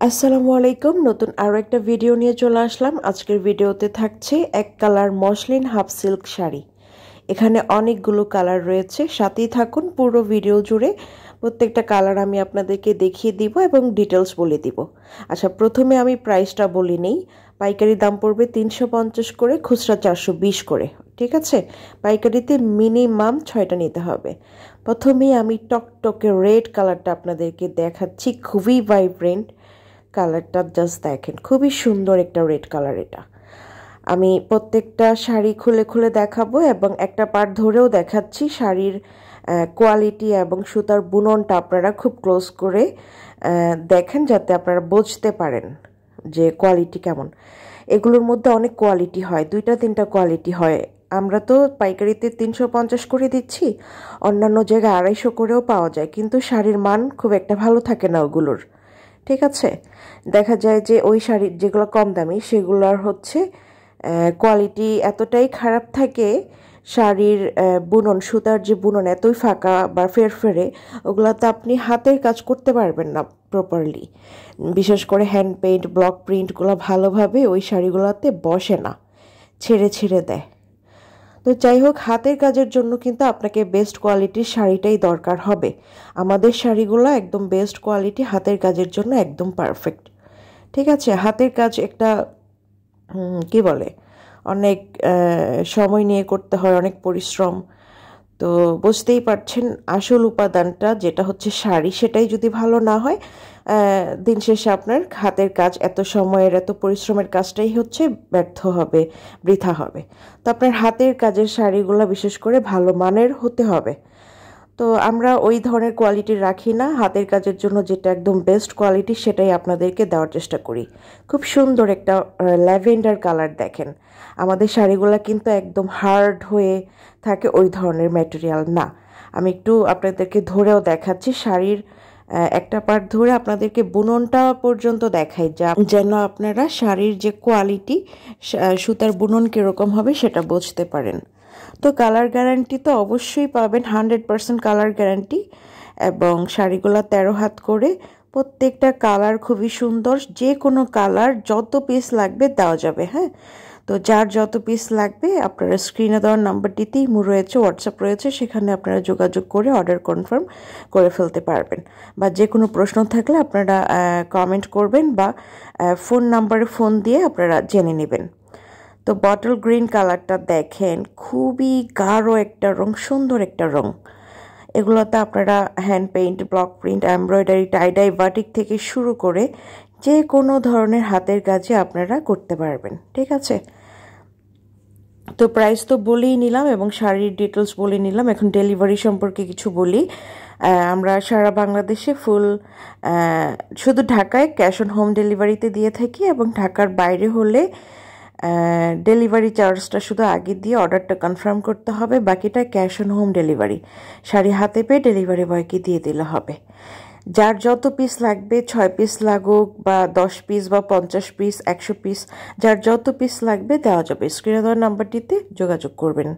আসসালামু আলাইকুম। নতুন আরও একটা ভিডিও নিয়ে চলে আসলাম। আজকের ভিডিওতে থাকছে এক colour muslin half silk sari. এখানে অনেকগুলো কালার রয়েছে, সাথেই থাকুন পুরো ভিডিও জুড়ে। প্রত্যেকটা কালার আমি আপনাদেরকে দেখিয়ে দিব এবং ডিটেলস বলে দিব। আচ্ছা, প্রথমে আমি প্রাইসটা বলে নেই। পাইকারি দাম পড়বে 350 করে, খুচরা 420 করে। ঠিক আছে, পাইকারিতে মিনিমাম 6টা নিতে হবে। প্রথমেই আমি টকটকে রেড কালারটা আপনাদেরকে দেখাচ্ছি, খুবই ভাইব্রেন্ট কালারটা। জাস্ট দেখেন, খুবই সুন্দর একটা রেড কালার। এটা আমি প্রত্যেকটা শাড়ি খুলে খুলে দেখাবো এবং একটা পার্ট ধরেও দেখাচ্ছি। শাড়ির কোয়ালিটি এবং সুতার বুননটা আপনারা খুব ক্লোজ করে দেখেন, যাতে আপনারা বুঝতে পারেন যে কোয়ালিটি কেমন। এগুলোর মধ্যে অনেক কোয়ালিটি হয়, 2-3টা কোয়ালিটি হয়। আমরা তো পাইকারিতে 350 করে দিচ্ছি, অন্যান্য জায়গায় 250 করেও পাওয়া যায়, কিন্তু শাড়ির মান খুব একটা ভালো থাকে না ওগুলোর। ঠিক আছে, দেখা যায় যে ওই শাড়ির যেগুলো কম দামি সেগুলোর হচ্ছে কোয়ালিটি এতটাই খারাপ থাকে, শাড়ির বুনন, সুতার যে বুনন এতই ফাঁকা বা ফেরফেরে, ওগুলোতে আপনি হাতের কাজ করতে পারবেন না প্রপারলি। বিশেষ করে হ্যান্ড পেইন্ট, ব্লক প্রিন্টগুলো ভালোভাবে ওই শাড়িগুলোতে বসে না, ছেড়ে ছেড়ে দেয়। তো যাই হোক, হাতের কাজের জন্য কিন্তু আপনাকে বেস্ট কোয়ালিটির শাড়িটাই দরকার হবে। আমাদের শাড়িগুলো একদম বেস্ট কোয়ালিটি, হাতের কাজের জন্য একদম পারফেক্ট। ঠিক আছে, হাতের কাজ একটা কি বলে, অনেক সময় নিয়ে করতে হয়, অনেক পরিশ্রম। তো বুঝতেই পারছেন, আসল উপাদানটা যেটা হচ্ছে শাড়ি, সেটাই যদি ভালো না হয়, দিন শেষে আপনার হাতের কাজ, এত সময়ের এত পরিশ্রমের কাজটাই হচ্ছে ব্যর্থ হবে, বৃথা হবে। তো আপনার হাতের কাজের শাড়িগুলো বিশেষ করে ভালো মানের হতে হবে। তো আমরা ওই ধরনের কোয়ালিটি রাখি না, হাতের কাজের জন্য যেটা একদম বেস্ট কোয়ালিটি সেটাই আপনাদেরকে দেওয়ার চেষ্টা করি। খুব সুন্দর একটা ল্যাভেন্ডার কালার দেখেন। আমাদের শাড়িগুলো কিন্তু একদম হার্ড হয়ে থাকে, ওই ধরনের ম্যাটেরিয়াল না। আমি একটু আপনাদেরকে ধরেও দেখাচ্ছি, শাড়ির একটা পার্ট ধরে আপনাদেরকে বুননটা পর্যন্ত দেখাই, যেন আপনারা শাড়ির যে কোয়ালিটি, সুতার বুনন কীরকম হবে সেটা বুঝতে পারেন। তো কালার গ্যারান্টি তো অবশ্যই পাবেন, 100% কালার গ্যারান্টি। এবং শাড়িগুলো 13 হাত করে, প্রত্যেকটা কালার খুবই সুন্দর। যে কোনো কালার যত পিস লাগবে দেওয়া যাবে। হ্যাঁ, তো যার যত পিস লাগবে আপনারা স্ক্রিনে দেওয়ার নাম্বারটিতেই রয়েছে, হোয়াটসঅ্যাপ রয়েছে, সেখানে আপনারা যোগাযোগ করে অর্ডার কনফার্ম করে ফেলতে পারবেন। বা যে কোনো প্রশ্ন থাকলে আপনারা কমেন্ট করবেন বা ফোন নাম্বারে ফোন দিয়ে আপনারা জেনে নেবেন। তো বটল গ্রিন কালারটা দেখেন, খুবই গাঢ় একটা রং, সুন্দর একটা রং। এগুলোতে আপনারা hand paint, block print, embroidery, tie-dye, batik থেকে শুরু করে যে কোনো ধরনের হাতের কাজে আপনারা করতে পারবেন। ঠিক আছে, তো প্রাইস তো বলেই নিলাম এবং শাড়ির ডিটেলস বলে নিলাম। এখন ডেলিভারি সম্পর্কে কিছু বলি। আমরা সারা বাংলাদেশে শুধু ঢাকায় ক্যাশ অন হোম ডেলিভারিতে দিয়ে থাকি, এবং ঢাকার বাইরে হলে ডেলিভারি চার্জটা শুধু আগে দিয়ে অর্ডারটা কনফার্ম করতে হবে, বাকিটা cash on home delivery. Sari হাতে পেয়ে ডেলিভারি বয়কে দিয়ে দিলে হবে। যার যত পিস লাগবে, 6 পিস লাগুক বা 10 পিস বা 50 পিস, 100 পিস, যার যত পিস লাগবে দেওয়া যাবে। স্ক্রিনে দেওয়ার নাম্বারটিতে যোগাযোগ করবেন।